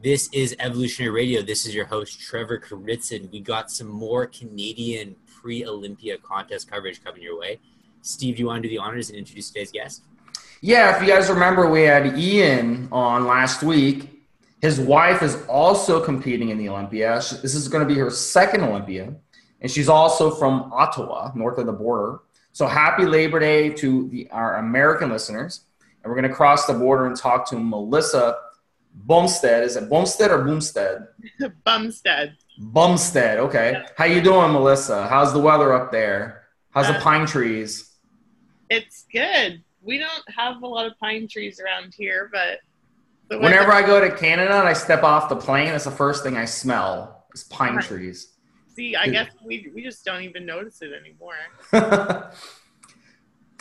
This is Evolutionary Radio. This is your host, Trevor Kouritzin. We got some more Canadian pre-Olympia contest coverage coming your way. Steve, do you want to do the honors and introduce today's guest? Yeah, if you guys remember, we had Ian on last week. His wife is also competing in the Olympia. This is going to be her second Olympia, and she's also from Ottawa, north of the border. So happy Labor Day to our American listeners. And we're going to cross the border and talk to Melissa Bumstead. Is it Bumstead or Boomstead? Bumstead. Bumstead. Okay. Yeah. How you doing, Melissa? How's the weather up there? How's the pine trees? It's good. We don't have a lot of pine trees around here, but whenever I go to Canada and I step off the plane, that's the first thing I smell is pine trees. See, I guess we just don't even notice it anymore.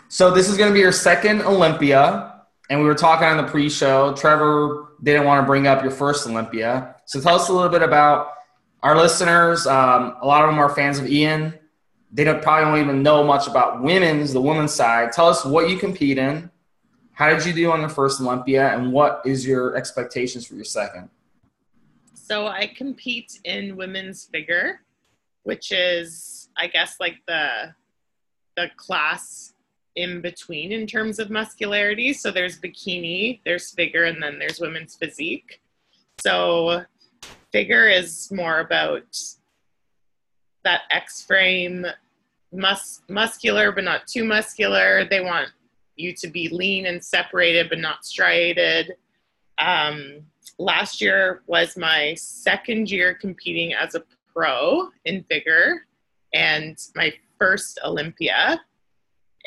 So this is going to be your second Olympia. And we were talking on the pre-show. Trevor didn't want to bring up your first Olympia. So tell us a little bit about our listeners. A lot of them are fans of Ian. They probably don't even know much about the women's side. Tell us what you compete in. How did you do on your first Olympia? And what is your expectations for your second? So I compete in women's figure, which is, I guess, like the class in between in terms of muscularity. So there's bikini, there's figure, and then there's women's physique. So figure is more about that X-frame, muscular but not too muscular. They want you to be lean and separated but not striated. Last year was my second year competing as a pro in figure and my first Olympia.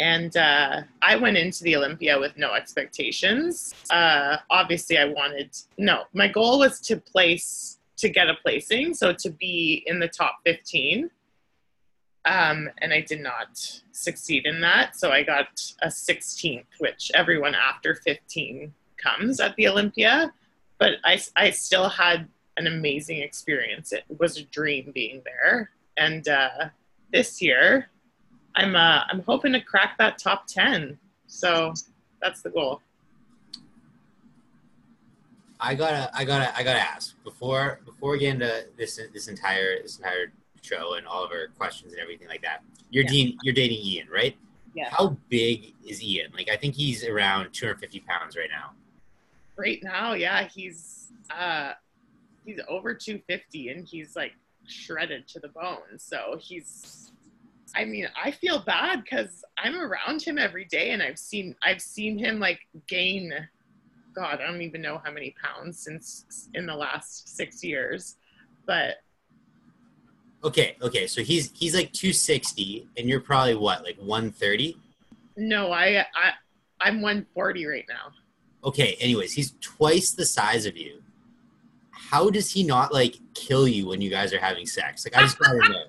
And I went into the Olympia with no expectations. Obviously, my goal was to get a placing, so to be in the top 15. And I did not succeed in that, so I got a 16th, which everyone after 15 comes at the Olympia. But I still had an amazing experience. It was a dream being there. And this year, I'm hoping to crack that top 10. So that's the goal. I gotta ask before we get into this entire show and all of our questions and everything like that. You're dating Ian, right? Yeah. How big is Ian? Like, I think he's around 250 pounds right now. Right now, yeah, he's over 250 and he's like shredded to the bone. So I feel bad because I'm around him every day and I've seen him like gain, God, I don't even know how many pounds since in the last 6 years, but. Okay. So he's like 260 and you're probably what, like 130? No, I'm 140 right now. Okay. Anyways, he's twice the size of you. How does he not like kill you when you guys are having sex? Like, I just gotta know.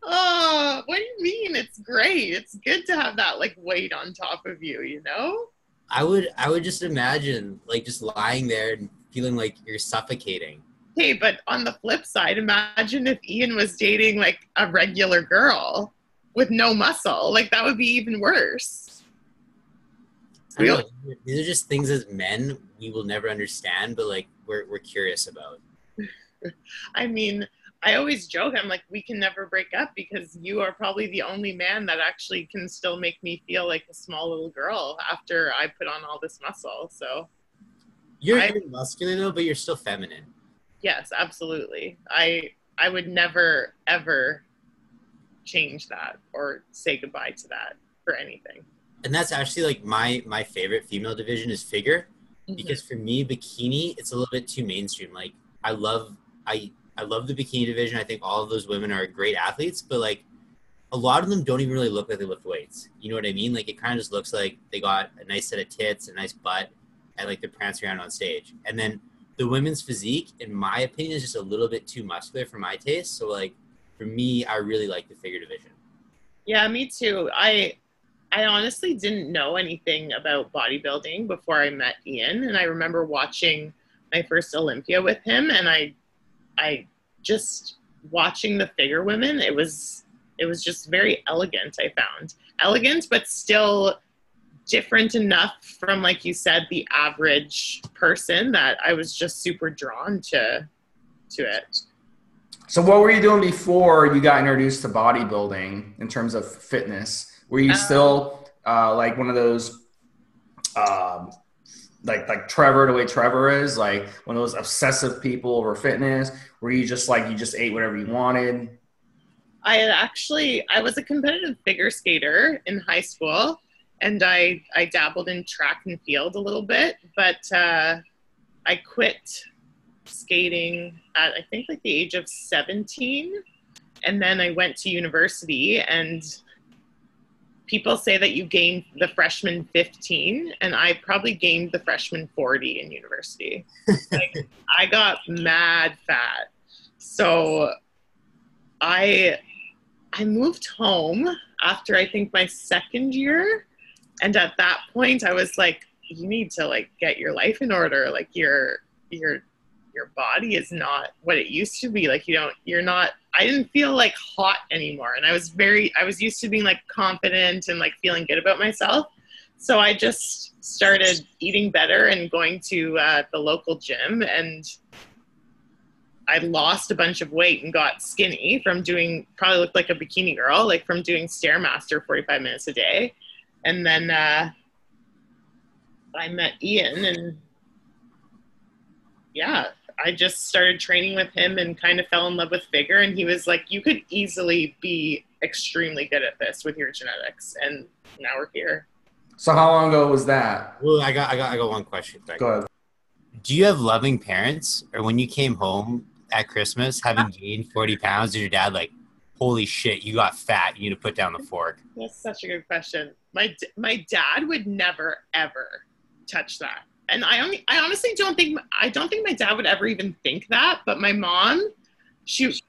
Oh, what do you mean? It's great. It's good to have that like weight on top of you, you know? I would just imagine like just lying there and feeling like you're suffocating. Hey, but on the flip side, imagine if Ian was dating like a regular girl with no muscle. Like that would be even worse. I don't know. These are just things as men we will never understand, but like we're curious about. I mean, I always joke, I'm like, we can never break up because you are probably the only man that actually can still make me feel like a small little girl after I put on all this muscle. So you're muscular though, but you're still feminine. Yes, absolutely. I would never, ever change that or say goodbye to that for anything. And that's actually like my favorite female division is figure, because for me, bikini, it's a little bit too mainstream. Like I love the bikini division. I think all of those women are great athletes, but like a lot of them don't even really look like they lift weights. You know what I mean? Like it kind of just looks like they got a nice set of tits, a nice butt, and like they're prancing around on stage. And then the women's physique, in my opinion, is just a little bit too muscular for my taste. So like for me, I really like the figure division. Yeah, me too. I honestly didn't know anything about bodybuilding before I met Ian. And I remember watching my first Olympia with him, and I just watching the figure women, it was just very elegant. I found elegant, but still different enough from, like you said, the average person that I was just super drawn to it. So what were you doing before you got introduced to bodybuilding in terms of fitness? Were you still like one of those like Trevor, the way Trevor is, like one of those obsessive people over fitness? Were you just like, you just ate whatever you wanted? I was a competitive figure skater in high school, and I dabbled in track and field a little bit, but I quit skating at, I think, like the age of 17. And then I went to university, and people say that you gain the freshman 15, and I probably gained the freshman 40 in university. Like, I got mad fat. So I moved home after, I think, my second year. And at that point I was like, you need to like get your life in order. Like your body is not what it used to be. Like I didn't feel like hot anymore. And I was used to being like confident and like feeling good about myself. So I just started eating better and going to the local gym, and I lost a bunch of weight and got skinny from probably looked like a bikini girl, like from doing Stairmaster 45 minutes a day. And then I met Ian, and yeah, I just started training with him and kind of fell in love with figure. And he was like, you could easily be extremely good at this with your genetics. And now we're here. So how long ago was that? Well, I got one question. Go ahead. Do you have loving parents, or when you came home at Christmas, having gained 40 pounds, and your dad like, holy shit, you got fat, you need to put down the fork? That's such a good question. My dad would never, ever touch that. And I honestly don't think my dad would ever even think that, but my mom, she's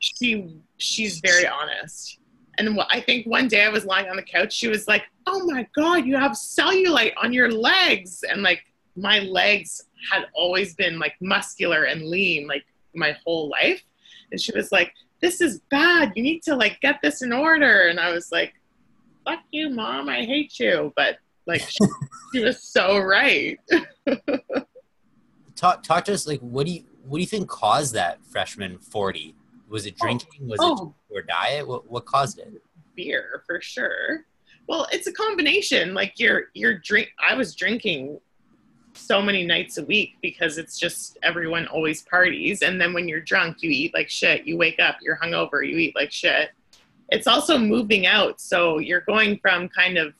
very honest. And I think one day I was lying on the couch, she was like, oh my God, you have cellulite on your legs. And like, my legs had always been like muscular and lean, like my whole life. And she was like, this is bad. You need to like get this in order. And I was like, fuck you, Mom. I hate you. But like, she was so right. Talk to us. Like, what do you think caused that freshman 40? Was it drinking? Was it your diet? What caused it? Beer, for sure. Well, it's a combination. Like I was drinking so many nights a week because it's just everyone always parties. And then when you're drunk, you eat like shit. You wake up, you're hungover, you eat like shit. It's also moving out. So you're going from kind of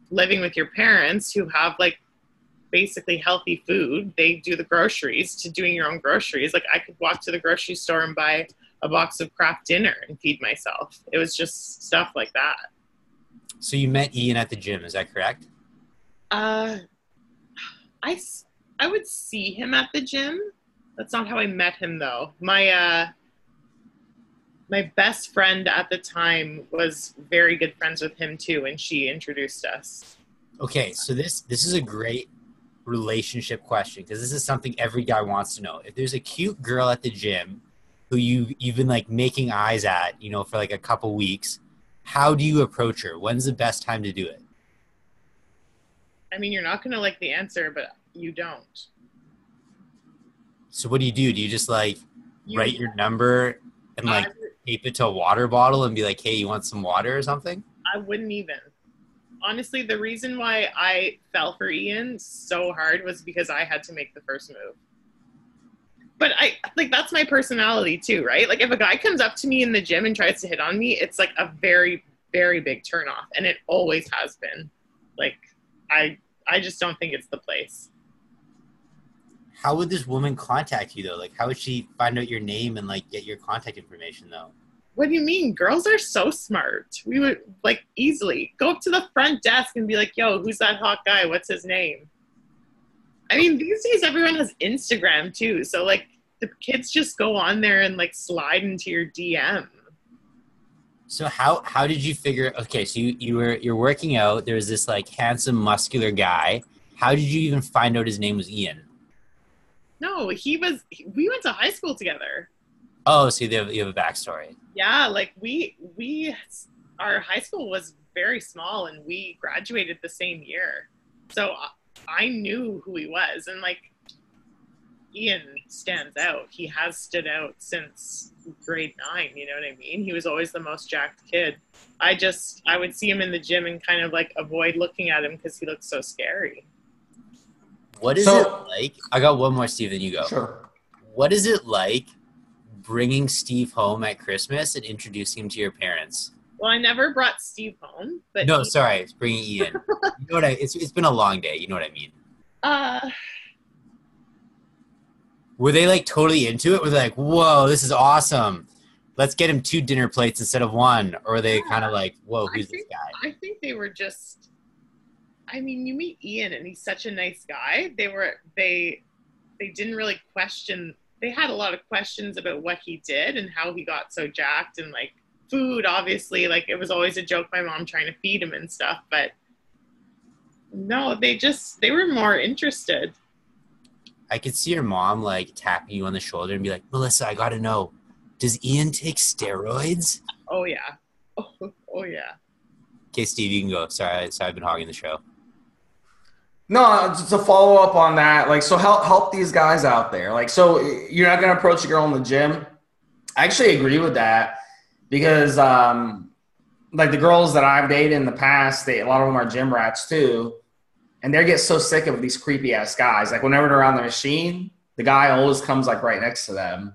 living with your parents who have like basically healthy food. They do the groceries, to doing your own groceries. Like I could walk to the grocery store and buy a box of Kraft dinner and feed myself. It was just stuff like that. So you met Ian at the gym, is that correct? I would see him at the gym. That's not how I met him though. My best friend at the time was very good friends with him too, and she introduced us. Okay, so this is a great relationship question, because this is something every guy wants to know. If there's a cute girl at the gym who you've been like making eyes at, for like a couple weeks, how do you approach her? When's the best time to do it? I mean, you're not going to like the answer, but you don't. So what do you do? Do you just like write your number and like tape it to a water bottle and be like, hey, you want some water or something? I wouldn't even. Honestly, the reason why I fell for Ian so hard was because I had to make the first move. But that's my personality too, right? Like if a guy comes up to me in the gym and tries to hit on me, it's like a very, very big turnoff. And it always has been. Like, I just don't think it's the place. How would this woman contact you though? Like how would she find out your name and like get your contact information though? What do you mean? Girls are so smart. We would like easily go up to the front desk and be like, yo, who's that hot guy? What's his name? I mean, these days everyone has Instagram too. So like the kids just go on there and like slide into your DM. So how did you figure, okay, so you're working out, there's this like handsome muscular guy. How did you even find out his name was Ian? No, we went to high school together. Oh, so you have a backstory. Yeah, like our high school was very small and we graduated the same year. So I knew who he was, and like Ian stands out. He has stood out since grade 9, you know what I mean? He was always the most jacked kid. I would see him in the gym and kind of like avoid looking at him because he looked so scary. What is it like? I got one more, Steve, then you go. Sure. What is it like bringing Steve home at Christmas and introducing him to your parents? Well, I never brought Steve home, but no, sorry, it's bringing Ian. You know what it's been a long day. You know what I mean? Were they like totally into it? Were they like, "Whoa, this is awesome. Let's get him 2 dinner plates instead of 1"? Or were they kind of like, "Whoa, who's this guy?" I think they were just. I mean, you meet Ian, and he's such a nice guy. They didn't really question. They had a lot of questions about what he did and how he got so jacked, and like food, obviously. Like it was always a joke, my mom trying to feed him and stuff. But no, they were more interested. I could see your mom like tapping you on the shoulder and be like, "Melissa, I gotta know, does Ian take steroids?" Oh yeah, oh yeah. Okay, Steve, you can go. Sorry, I've been hogging the show. No, just to follow up on that, like, so help these guys out there. Like, so you're not going to approach a girl in the gym. I actually agree with that because, like, the girls that I've dated in the past, a lot of them are gym rats too, and they get so sick of these creepy ass guys. Like, whenever they're on the machine, the guy always comes like right next to them,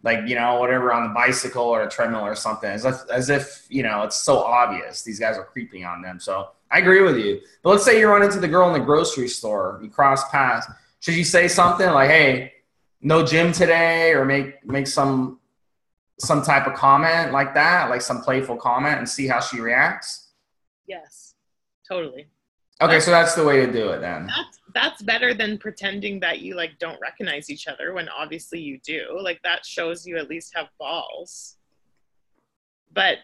like, you know, whatever, on the bicycle or a treadmill or something, as if you know, it's so obvious these guys are creeping on them. So I agree with you. But let's say you run into the girl in the grocery store, you cross paths. Should you say something like, "Hey, no gym today," or make some type of comment like that, like some playful comment, and see how she reacts? Yes, totally. Okay, so that's the way to do it then. That's better than pretending that you like don't recognize each other when obviously you do. Like that shows you at least have balls. But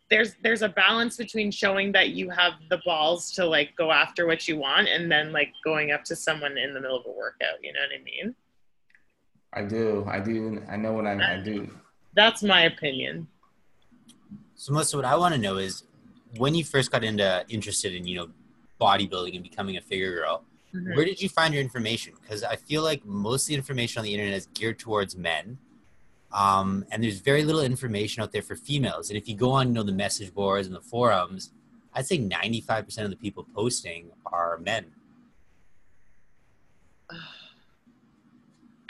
there's a balance between showing that you have the balls to like go after what you want and then like going up to someone in the middle of a workout. You know what I mean? I do. I know what I do. That's my opinion. So Melissa, what I want to know is when you first got interested in, you know, bodybuilding and becoming a figure girl, where did you find your information? Because I feel like most of the information on the internet is geared towards men. And there's very little information out there for females. And if you go on, you know, the message boards and the forums, I'd say 95% of the people posting are men.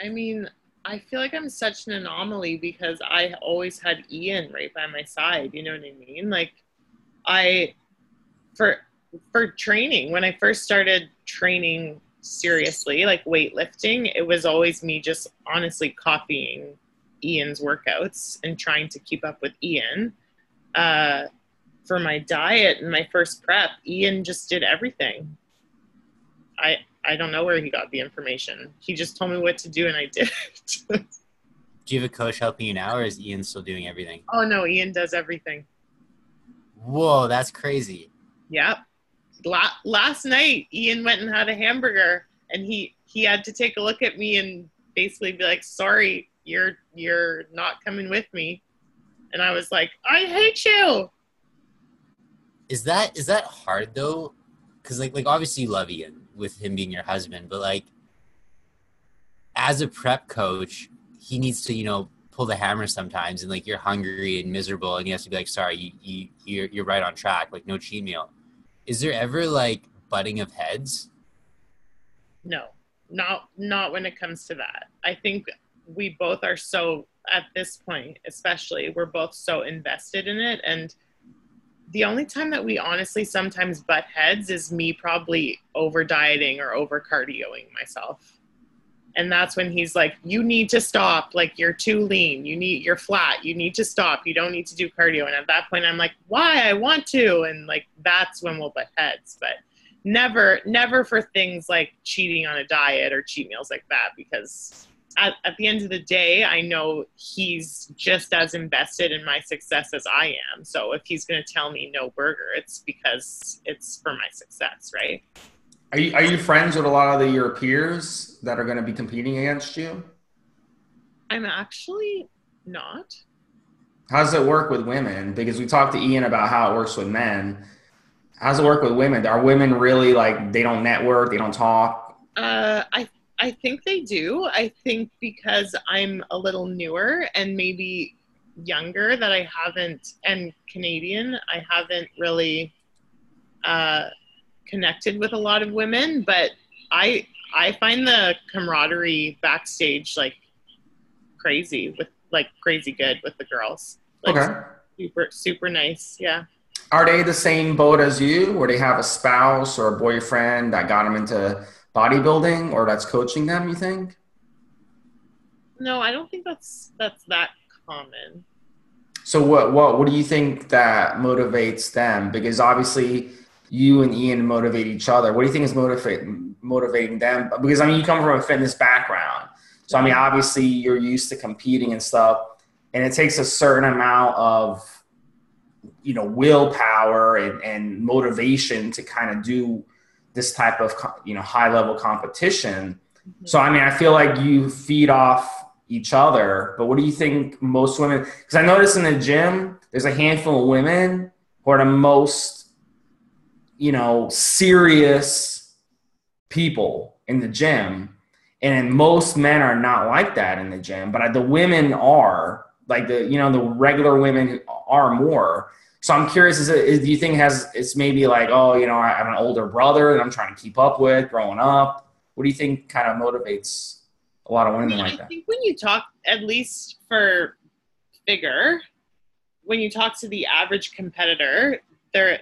I mean, I feel like I'm such an anomaly because I always had Ian right by my side. You know what I mean? Like for training, when I first started training seriously, like weightlifting, it was always me just honestly copying Ian's workouts and trying to keep up with Ian. For my diet and my first prep, Ian just did everything. I don't know where he got the information. He just told me what to do and I did it. Do you have a coach helping you now, or is Ian still doing everything? Oh no, Ian does everything. Whoa, that's crazy. Yep. Last night, Ian went and had a hamburger, and he had to take a look at me and basically be like, "Sorry, you're not coming with me." And I was like, "I hate you." Is that hard though? Because like obviously you love Ian with him being your husband, but like as a prep coach, he needs to, you know, pull the hammer sometimes, and like you're hungry and miserable, and he has to be like, "Sorry, you're right on track. Like no cheat meal." Is there ever like butting of heads? No, not when it comes to that. I think we both are so, at this point especially, we're both so invested in it, and the only time that we honestly sometimes butt heads is me probably over dieting or over cardioing myself. And that's when he's like, "You need to stop. Like, you're too lean. You're flat. You need to stop. You don't need to do cardio." And at that point, I'm like, "Why? I want to." And like, that's when we'll butt heads. But never for things like cheating on a diet or cheat meals like that. Because at the end of the day, I know he's just as invested in my success as I am. So if he's going to tell me no burger, it's because it's for my success, right? Are you friends with a lot of your peers that are going to be competing against you? I'm actually not. How does it work with women? Because we talked to Ian about how it works with men. How's it work with women? Are women really like, they don't network, they don't talk? I think they do. I think because I'm a little newer and maybe younger that I haven't, and Canadian, I haven't really connected with a lot of women, but I find the camaraderie backstage like crazy good with the girls. Like Okay. super nice. Yeah. Are they the same boat as you, where they have a spouse or a boyfriend that got them into bodybuilding or that's coaching them, you think? No, I don't think that's that common. So what do you think that motivates them? Because obviously you and Ian motivate each other. What do you think is motivating them? Because I mean, you come from a fitness background. So I mean, obviously you're used to competing and stuff, and it takes a certain amount of, you know, willpower and motivation to kind of do this type of, you know, high level competition. Mm-hmm. So, I mean, I feel like you feed off each other, but what do you think most women, because I noticed in the gym, there's a handful of women who are the most, you know, serious people in the gym. And most men are not like that in the gym, but the women are like the regular women are more. So I'm curious, do you think it's maybe like, oh, you know, I have an older brother that I'm trying to keep up with growing up? What do you think kind of motivates a lot of women like that? I think when you talk, at least for figure, when you talk to the average competitor, they're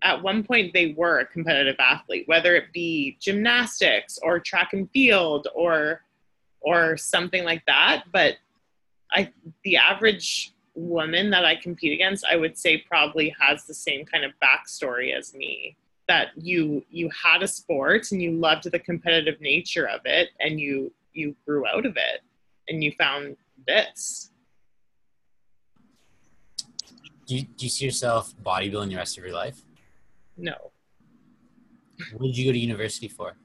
at one point they were a competitive athlete, whether it be gymnastics or track and field or something like that. But the average woman that I compete against, I would say probably has the same kind of backstory as me, that you had a sport and you loved the competitive nature of it, and you grew out of it and you found this. Do you see yourself bodybuilding the rest of your life? No. What did you go to university for?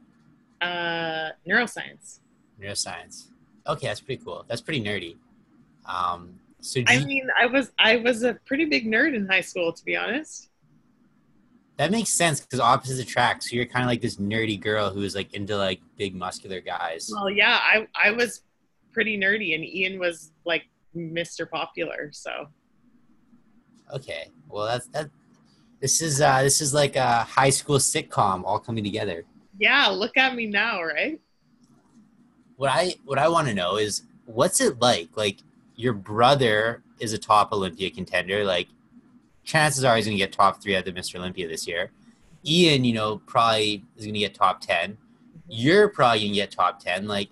Neuroscience. Neuroscience. Okay, that's pretty cool. That's pretty nerdy. I was a pretty big nerd in high school, to be honest. That makes sense because opposites attract. So you're kind of like this nerdy girl who is like into like big muscular guys. Well, yeah, I was pretty nerdy, and Ian was like Mr. Popular. So. Okay, well this is like a high school sitcom all coming together. Yeah, look at me now, right? What I want to know is, what's it like? Like, your brother is a top Olympia contender. Like, chances are he's going to get top 3 at the Mr. Olympia this year. Ian, you know, probably is going to get top 10. You're probably going to get top 10. Like,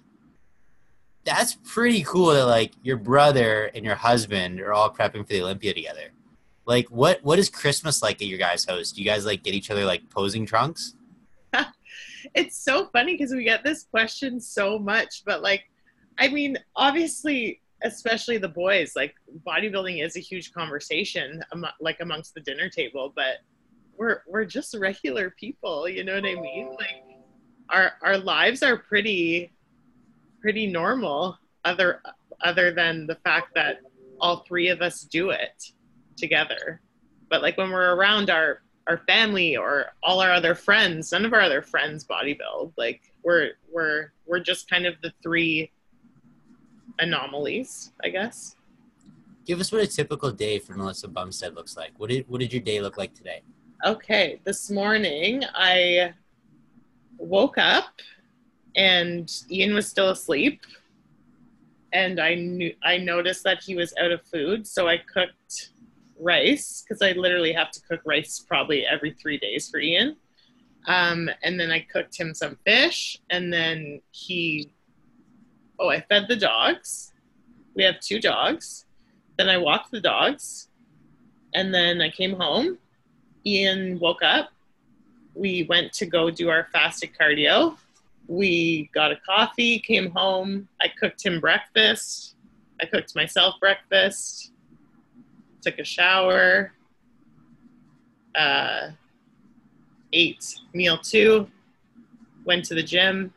that's pretty cool that, like, your brother and your husband are all prepping for the Olympia together. Like, what is Christmas like at your guys' house? Do you guys, like, get each other, like, posing trunks? It's so funny because we get this question so much. But, like, I mean, obviously, especially the boys, like, bodybuilding is a huge conversation, like, amongst the dinner table. But we're just regular people, you know what I mean? Like, our lives are pretty normal, other than the fact that all 3 of us do it together. But like when we're around our family or all our other friends, none of our other friends bodybuild. Like we're just kind of the 3 anomalies, I guess. Give us what a typical day for Melissa Bumstead looks like. What did your day look like today? Okay, this morning I woke up and Ian was still asleep, and I noticed that he was out of food, so I cooked rice, because I literally have to cook rice probably every 3 days for Ian. And then I cooked him some fish, and then I fed the dogs. We have 2 dogs. Then I walked the dogs, and then I came home. Ian woke up. We went to go do our fasted cardio. We got a coffee, came home. I cooked him breakfast. I cooked myself breakfast. Took a shower, ate meal 2, went to the gym,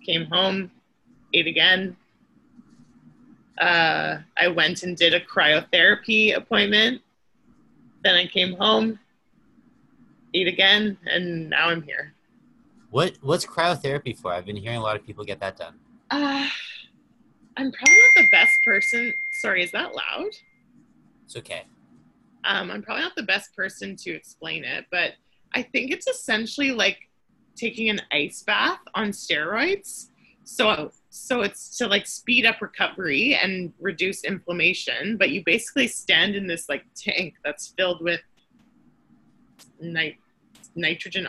came home, ate again. I went and did a cryotherapy appointment. Then I came home, ate again, and now I'm here. What's cryotherapy for? I've been hearing a lot of people get that done. I'm probably not the best person. Sorry, is that loud? It's okay. I'm probably not the best person to explain it, but I think it's essentially like taking an ice bath on steroids. So it's to like speed up recovery and reduce inflammation, but you basically stand in this like tank that's filled with nitrogen,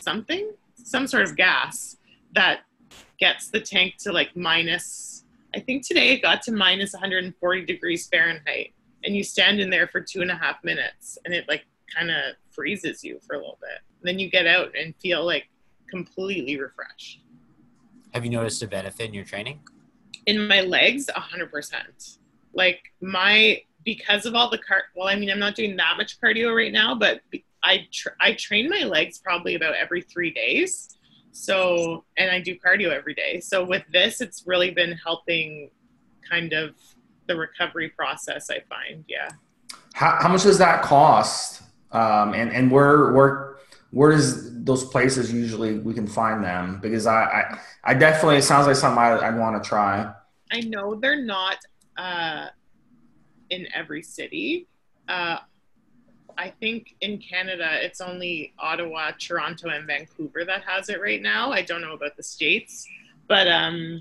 some sort of gas that gets the tank to like minus, I think today it got to minus 140 degrees Fahrenheit. And you stand in there for 2.5 minutes and it like kind of freezes you for a little bit. Then you get out and feel like completely refreshed. Have you noticed a benefit in your training? In my legs, 100%. Like because of all the I'm not doing that much cardio right now, but I train my legs probably about every 3 days. So, and I do cardio every day. So with this, it's really been helping kind of the recovery process, I find. Yeah. How much does that cost? And where does those places usually we can find them? Because I definitely, it sounds like something I'd want to try. I know they're not in every city. I think in Canada, it's only Ottawa, Toronto, and Vancouver that has it right now. I don't know about the States, but a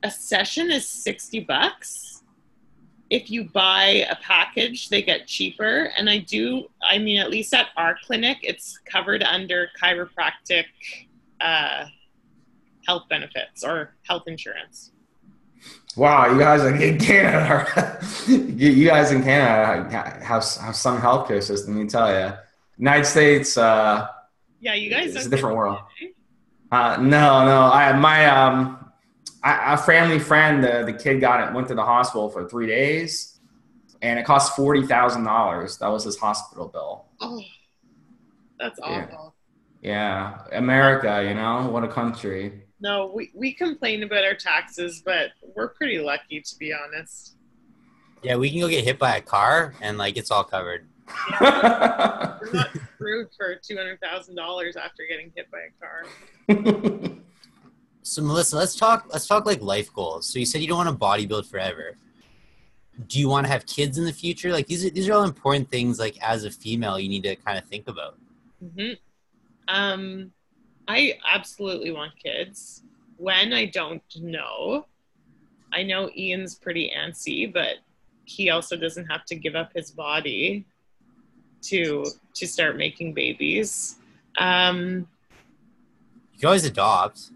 session is $60. If you buy a package, they get cheaper. And at least at our clinic, it's covered under chiropractic health benefits or health insurance. Wow, you guys in Canada, you guys in Canada have some healthcare system. Let me tell you, United States. Yeah, you guys. It's a different world. No. A family friend, the kid went to the hospital for 3 days, and it cost $40,000. That was his hospital bill. Oh, that's awful. Yeah, America, what a country. No, we complain about our taxes, but we're pretty lucky, to be honest. Yeah, we can go get hit by a car, and it's all covered. Yeah, we're not screwed for $200,000 after getting hit by a car. So Melissa, let's talk like life goals. So you said you don't want to bodybuild forever. Do you want to have kids in the future? Like these are all important things. Like as a female, you need to kind of think about. Mm-hmm. I absolutely want kids. When, I don't know. I know Ian's pretty antsy, but he also doesn't have to give up his body to start making babies. You can always adopt.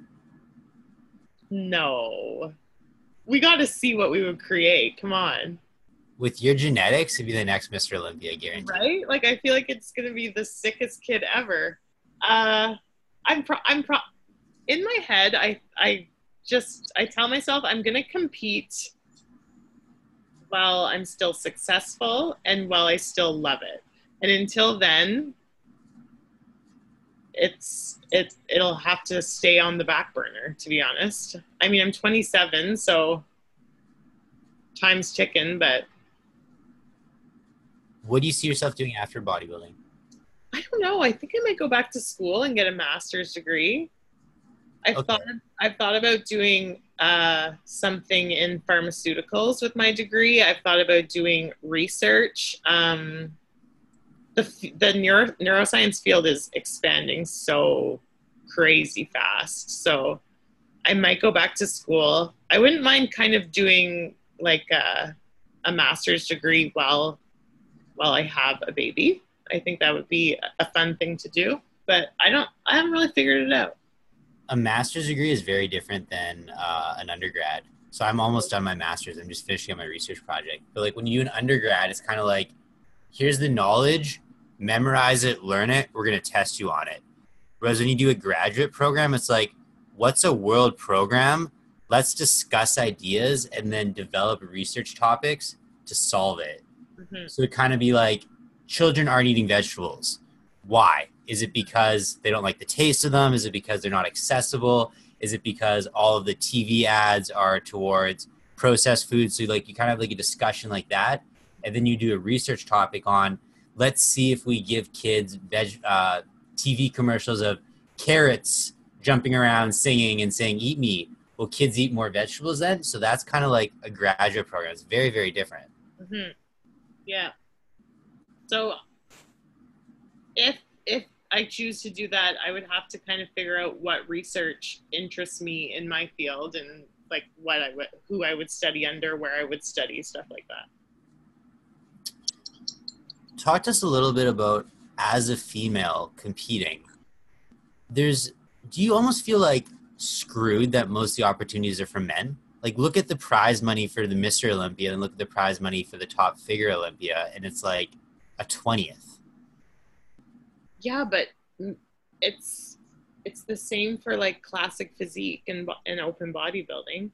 No. We got to see what we would create. Come on. With your genetics, it'd be the next Mr. Olympia, guaranteed. Right? Like, I feel like it's going to be the sickest kid ever. In my head, I tell myself I'm going to compete while I'm still successful and while I still love it. And until then, it'll have to stay on the back burner, to be honest. I mean, I'm 27, so time's ticking, but. What do you see yourself doing after bodybuilding? I don't know. I think I might go back to school and get a master's degree. I've thought about doing something in pharmaceuticals with my degree. I've thought about doing research. The neuroscience field is expanding so crazy fast. So I might go back to school. I wouldn't mind kind of doing like a master's degree while I have a baby. I think that would be a fun thing to do, but I haven't really figured it out. A master's degree is very different than an undergrad. So I'm almost done my master's. I'm just finishing up my research project. But like when you do an undergrad, it's kind of like, here's the knowledge, memorize it, learn it. We're going to test you on it. Whereas when you do a graduate program, it's like, what's a world program? Let's discuss ideas and then develop research topics to solve it. Mm-hmm. So it kind of be like, children aren't eating vegetables. Why? Is it because they don't like the taste of them? Is it because they're not accessible? Is it because all of the TV ads are towards processed foods? So like you kind of have like a discussion like that. And then you do a research topic on let's see if we give kids TV commercials of carrots jumping around, singing and saying, eat me. Will kids eat more vegetables then? So that's kind of like a graduate program. It's very, very different. Mm-hmm. Yeah. So if I choose to do that, I would have to kind of figure out what research interests me in my field and like who I would study under, where I would study, stuff like that. Talk to us a little bit about, as a female competing, do you almost feel like screwed that most of the opportunities are for men? Like, look at the prize money for the Mr. Olympia and look at the prize money for the top figure Olympia, and it's like a 20th. Yeah, but it's the same for like classic physique and open bodybuilding.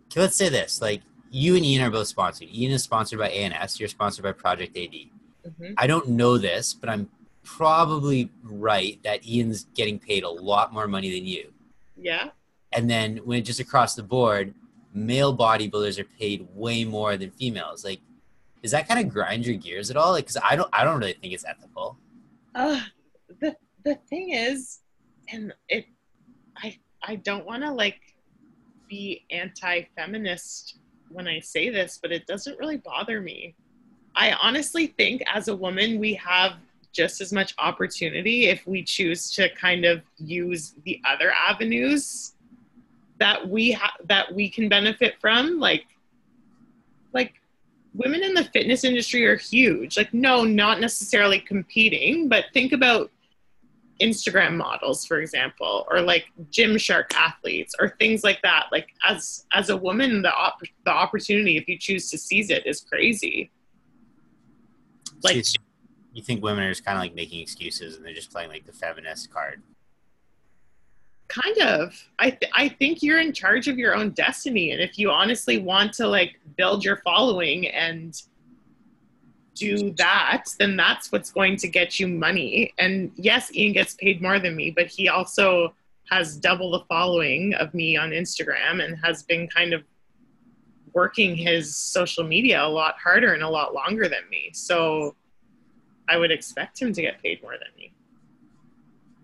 Okay, let's say this. Like, you and Ian are both sponsored. Ian is sponsored by ANS. You're sponsored by Project AD. Mm-hmm. I don't know this, but I'm probably right that Ian's getting paid a lot more money than you. Yeah. And then when just across the board, male bodybuilders are paid way more than females. Like, does that kind of grind your gears at all? Like, because I don't really think it's ethical. The thing is, and I don't want to like be anti-feminist when I say this, but it doesn't really bother me. I honestly think as a woman, we have just as much opportunity if we choose to kind of use the other avenues that we can benefit from. Like women in the fitness industry are huge. Like, no, not necessarily competing, but think about Instagram models, for example, or like Gymshark athletes or things like that. Like as a woman, the opportunity, if you choose to seize it, is crazy. Like, so you think women are just kind of like making excuses and they're just playing like the feminist card? Kind of. I think you're in charge of your own destiny, and if you honestly want to like build your following and do that, then that's what's going to get you money. And yes, Ian gets paid more than me, but he also has double the following of me on Instagram and has been kind of working his social media a lot harder and a lot longer than me. So I would expect him to get paid more than me.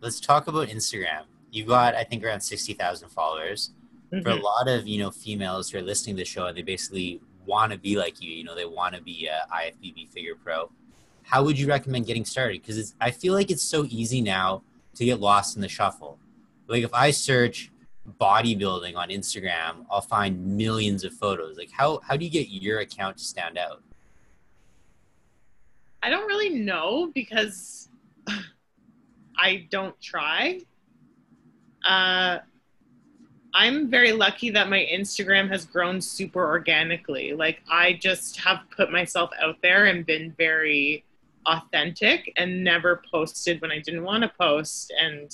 Let's talk about Instagram. You got, I think, around 60,000 followers. Mm-hmm. For a lot of, females who are listening to the show, they basically want to be like you. They want to be a IFBB figure pro. How would you recommend getting started? Because I feel like it's so easy now to get lost in the shuffle. Like, if I search bodybuilding on Instagram, I'll find millions of photos. Like, how do you get your account to stand out? I don't really know because I don't try. I'm very lucky that my Instagram has grown super organically. Like, I just have put myself out there and been very authentic and never posted when I didn't want to post. And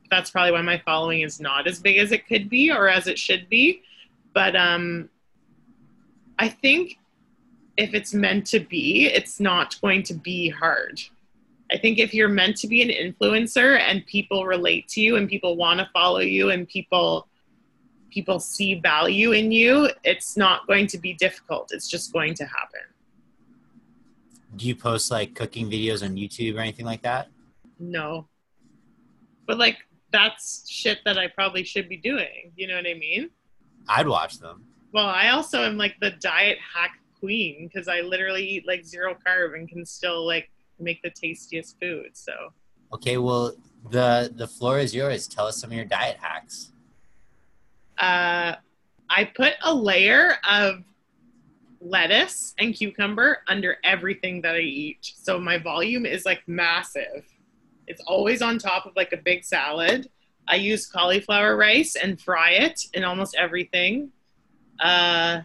that's probably why my following is not as big as it could be or as it should be. But I think if it's meant to be, it's not going to be hard. I think if you're meant to be an influencer and people relate to you and people want to follow you and people see value in you, it's not going to be difficult. It's just going to happen. Do you post like cooking videos on YouTube or anything like that? No. But like, that's shit that I probably should be doing. You know what I mean? I'd watch them. Well, I also am like the diet hack queen because I literally eat like 0 carb and can still like make the tastiest food. So okay, well, the floor is yours. Tell us some of your diet hacks. I put a layer of lettuce and cucumber under everything that I eat, so my volume is like massive. It's always on top of like a big salad. I use cauliflower rice and fry it in almost everything. I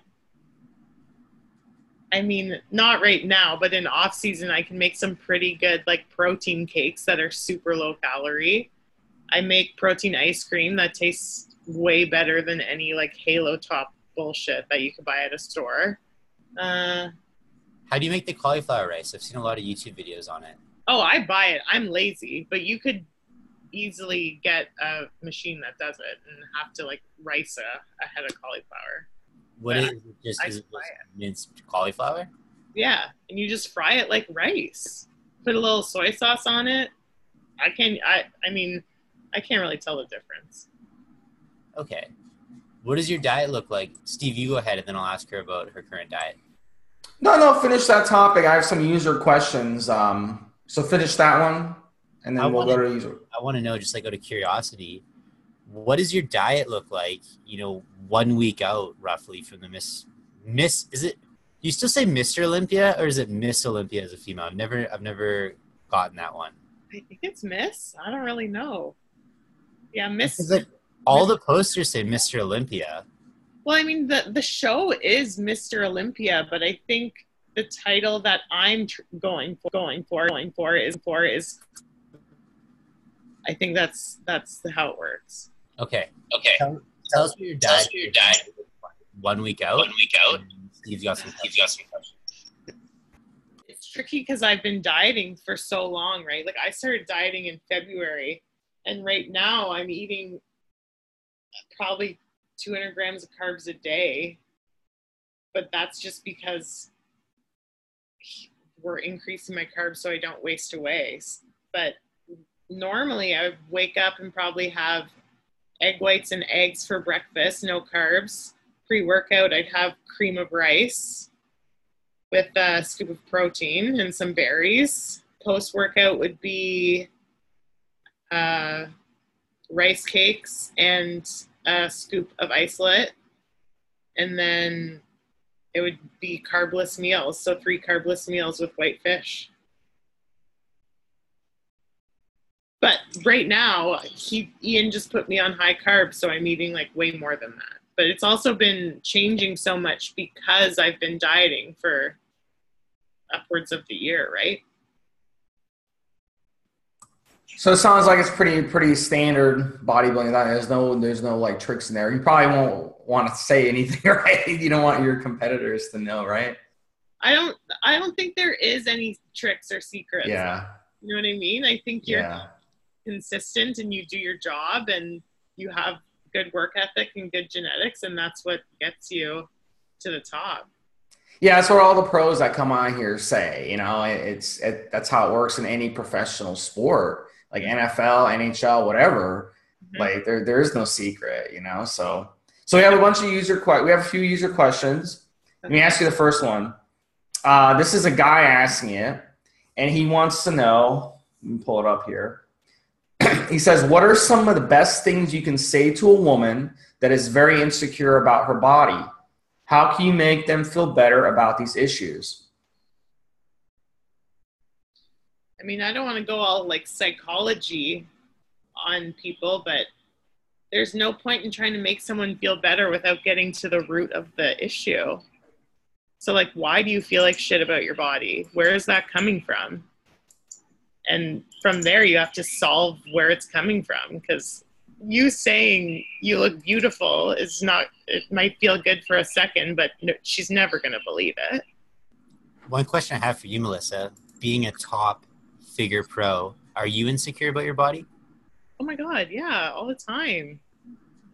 mean, not right now, but in off season, I can make some pretty good like protein cakes that are super low calorie. I make protein ice cream that tastes way better than any like Halo Top bullshit that you could buy at a store. How do you make the cauliflower rice? I've seen a lot of YouTube videos on it. Oh, I buy it. I'm lazy, but you could easily get a machine that does it and have to like rice a head of cauliflower. What is it? Is it just minced cauliflower? Yeah, and you just fry it like rice. Put a little soy sauce on it. I mean, I can't really tell the difference. Okay. What does your diet look like? Steve, you go ahead, and then I'll ask her about her current diet. No, finish that topic. I have some user questions. So finish that one, and then we'll go to user. I want to know, just like out of curiosity, what does your diet look like, 1 week out roughly from the Miss, is it, you still say Mr. Olympia or is it Miss Olympia as a female? I've never gotten that one. I think it's Miss. I don't really know. Yeah, Miss. Like all the posters say Mr. Olympia. Well, I mean, the show is Mr. Olympia, but I think the title that I'm going for is I think that's how it works. Okay. Tell us what your diet. 1 week out. Steve's got some questions. It's tricky because I've been dieting for so long, right? Like I started dieting in February, and right now I'm eating probably 200 grams of carbs a day, but that's just because we're increasing my carbs so I don't waste away. But normally I would wake up and probably have egg whites and eggs for breakfast, no carbs. Pre-workout, I'd have cream of rice with a scoop of protein and some berries. Post-workout would be rice cakes and a scoop of isolate. And then it would be carbless meals, so 3 carbless meals with white fish. But right now, Ian just put me on high carbs, so I'm eating like way more than that. But it's also been changing so much because I've been dieting for upwards of the year, right? So it sounds like it's pretty standard bodybuilding. There's no like tricks in there. You probably won't want to say anything, right? You don't want your competitors to know, right? I don't think there is any tricks or secrets. Yeah. You know what I mean? I think you're consistent and you do your job and you have good work ethic and good genetics, and that's what gets you to the top. Yeah, that's what all the pros that come on here say. That's how it works in any professional sport, like NFL, NHL, whatever. Mm-hmm. Like there is no secret, So we have a bunch of we have a few user questions. Okay. Let me ask you the first one. This is a guy asking it, and he wants to know. Let me pull it up here. He says, what are some of the best things you can say to a woman that is very insecure about her body? How can you make them feel better about these issues? I mean, I don't want to go all like psychology on people, but there's no point in trying to make someone feel better without getting to the root of the issue. So like, why do you feel like shit about your body? Where is that coming from? And from there, you have to solve where it's coming from, because you saying you look beautiful is not, it might feel good for a second, but no, she's never going to believe it. One question I have for you, Melissa, being a top figure pro, are you insecure about your body? Oh my God. Yeah. All the time.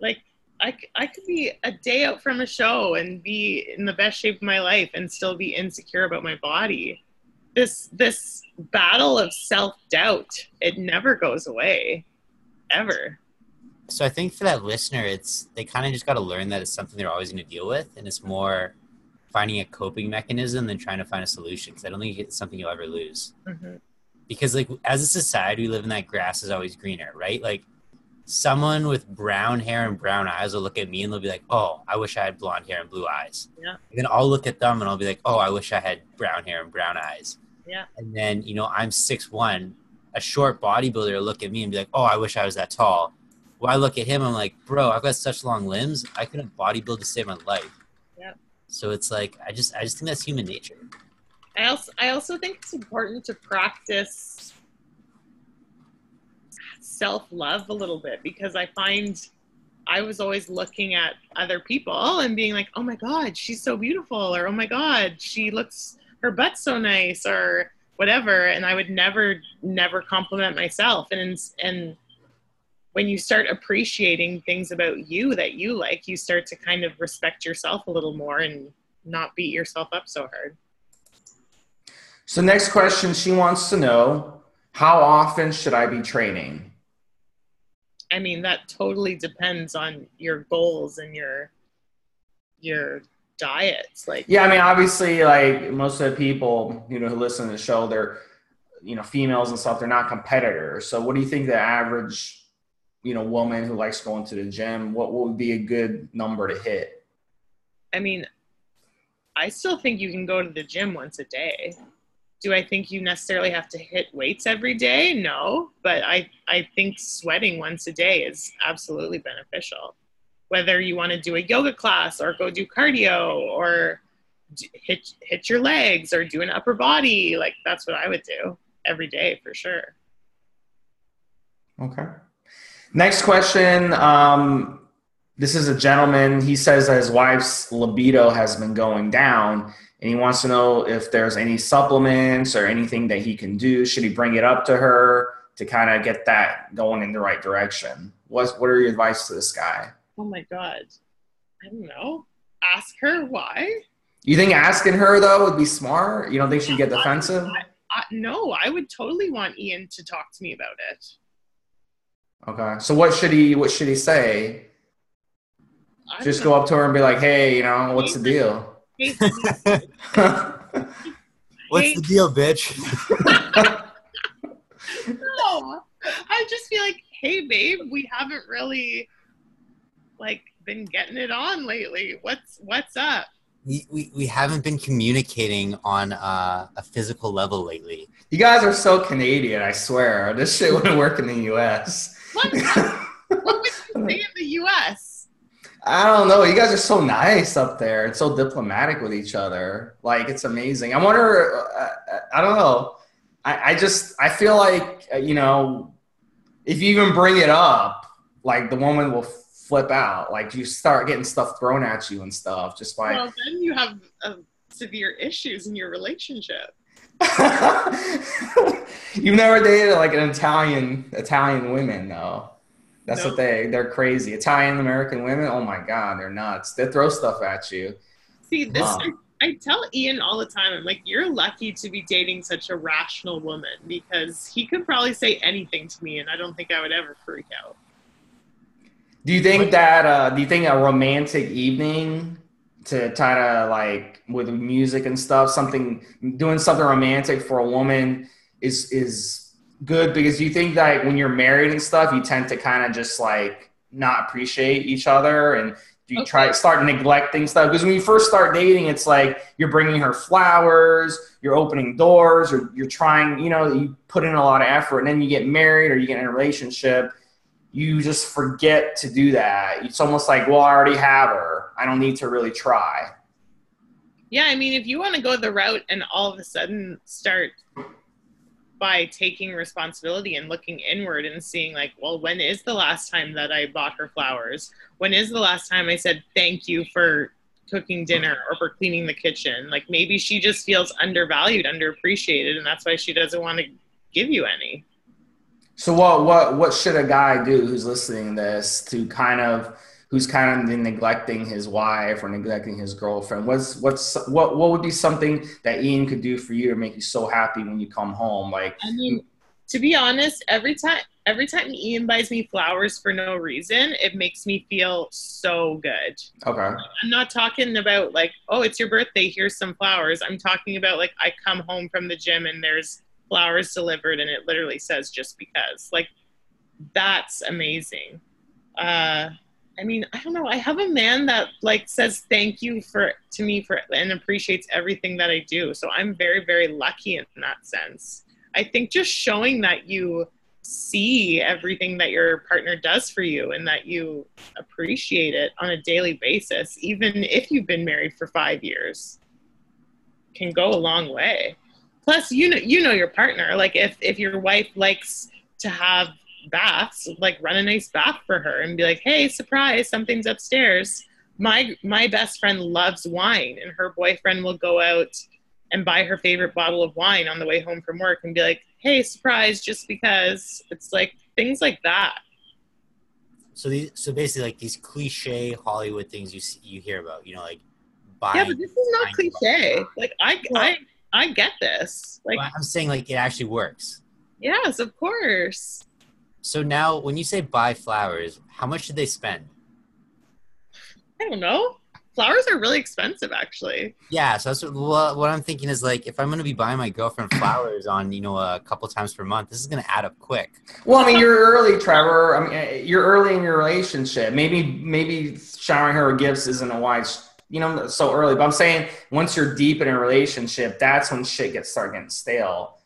Like I could be a day out from a show and be in the best shape of my life and still be insecure about my body. This battle of self-doubt, it never goes away, ever. So I think for that listener, they kind of just got to learn that it's something they're always going to deal with, and it's more finding a coping mechanism than trying to find a solution, because I don't think it's something you'll ever lose. Mm-hmm. Because like as a society, we live in that grass is always greener, right? Like someone with brown hair and brown eyes will look at me and they'll be like, oh, I wish I had blonde hair and blue eyes. Yeah. And then I'll look at them and I'll be like, oh, I wish I had brown hair and brown eyes. Yeah. And then, I'm 6'1", a short bodybuilder will look at me and be like, oh, I wish I was that tall. Well, I look at him, I'm like, bro, I've got such long limbs. I couldn't bodybuild to save my life. Yeah. So it's like, I just think that's human nature. I also think it's important to practice self-love a little bit, because I find I was always looking at other people and being like, oh my God, she's so beautiful, or oh my God, her butt's so nice, or whatever. And I would never compliment myself. And when you start appreciating things about you that you like, you start to kind of respect yourself a little more and not beat yourself up so hard. So next question, she wants to know, how often should I be training? I mean, that totally depends on your goals and your diets. Like, Yeah, I mean, obviously, like most of the people, who listen to the show, they're, females and stuff, they're not competitors. So what do you think the average, woman who likes going to the gym, what would be a good number to hit? I mean, I still think you can go to the gym once a day. Do I think you necessarily have to hit weights every day? No, but I think sweating once a day is absolutely beneficial. Whether you want to do a yoga class or go do cardio or hit your legs or do an upper body, like that's what I would do every day for sure. Okay. Next question. This is a gentleman. He says that his wife's libido has been going down, and he wants to know if there's any supplements or anything that he can do. Should he bring it up to her to kind of get that going in the right direction? What are your advice to this guy? Oh my God. I don't know. Ask her why. You think asking her, though, would be smart? You don't think she'd get defensive? No, I would totally want Ian to talk to me about it. Okay. So what should he say? Just go up to her and be like, hey, what's the deal? What's the deal, bitch? No, I just feel like, hey, babe, we haven't really been getting it on lately. What's up? We haven't been communicating on a physical level lately. You guys are so Canadian, I swear. This shit wouldn't work in the U.S. What would you say in the U.S.? I don't know. You guys are so nice up there and so diplomatic with each other. Like, it's amazing. I wonder, I don't know. I feel like, if you even bring it up, like the woman will flip out. Like you start getting stuff thrown at you and stuff just by. Well, then you have severe issues in your relationship. You've never dated like an Italian women, though. That's what they're crazy. Italian American women, oh my God, they're nuts. They throw stuff at you. See, I tell Ian all the time, I'm like, you're lucky to be dating such a rational woman because he could probably say anything to me and I don't think I would ever freak out. Do you think that, a romantic evening to try to like with music and stuff, doing something romantic for a woman is good? Because you think that when you're married and stuff, you tend to kind of just like not appreciate each other and you start neglecting stuff. Because when you first start dating, it's like you're bringing her flowers, you're opening doors, or you're trying, you put in a lot of effort, and then you get married or you get in a relationship, you just forget to do that. It's almost like, well, I already have her. I don't need to really try. Yeah, I mean, if you want to go the route and all of a sudden start by taking responsibility and looking inward and seeing like, well, when is the last time that I bought her flowers? When is the last time I said thank you for cooking dinner or for cleaning the kitchen? Like maybe she just feels undervalued, underappreciated, and that's why she doesn't want to give you any. So what should a guy do who's listening to this who's kind of neglecting his wife or neglecting his girlfriend? What would be something that Ian could do for you to make you so happy when you come home? Like, I mean, to be honest, every time Ian buys me flowers for no reason, it makes me feel so good. Okay. I'm not talking about like, oh, it's your birthday, here's some flowers. I'm talking about like I come home from the gym and there's flowers delivered and it literally says just because. Like, that's amazing. I mean, I don't know. I have a man that like says thank you to me and appreciates everything that I do. So I'm very, very lucky in that sense. I think just showing that you see everything that your partner does for you and that you appreciate it on a daily basis, even if you've been married for 5 years, can go a long way. Plus, you know your partner. Like if your wife likes to have baths, like run a nice bath for her and be like, hey, surprise, something's upstairs. My best friend loves wine, and her boyfriend will go out and buy her favorite bottle of wine on the way home from work and be like, hey, surprise, just because. It's like things like that. So basically like these cliche Hollywood things you hear about, like buying. Yeah, but this is not cliche. Like I get this. Like, Well, I'm saying like it actually works. yes, of course. So now when you say buy flowers, how much did they spend? I don't know. Flowers are really expensive, actually. Yeah, so that's what I'm thinking is like if I'm gonna be buying my girlfriend flowers on a couple times per month, this is gonna add up quick. Well, I mean, you're early, Trevor. I mean, you're early in your relationship. Maybe showering her with gifts isn't a wise, so early. But I'm saying once you're deep in a relationship, that's when shit start getting stale.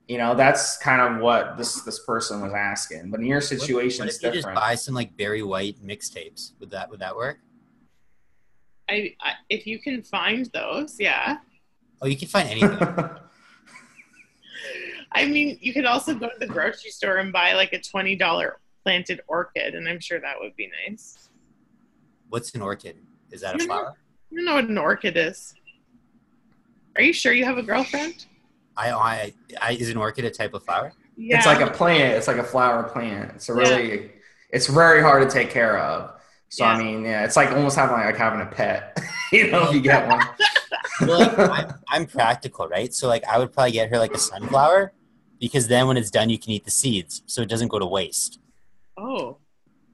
That's kind of what this person was asking. But in your situation, What it's if you different. just buy some like Barry White mixtapes? Would that work? I if you can find those, yeah. Oh, you can find anything. I mean, you could also go to the grocery store and buy like a $20 planted orchid, and I'm sure that would be nice. What's an orchid? Is that a flower? You know what an orchid is. Are you sure you have a girlfriend? Is an orchid a type of flower? Yeah. It's like a plant. It's like a flower plant. It's very hard to take care of. So, Yeah. I mean, yeah, it's like almost having a pet, if you get one. Well, I'm practical, right? So like I would probably get her like a sunflower because then when it's done, you can eat the seeds. So it doesn't go to waste. Oh.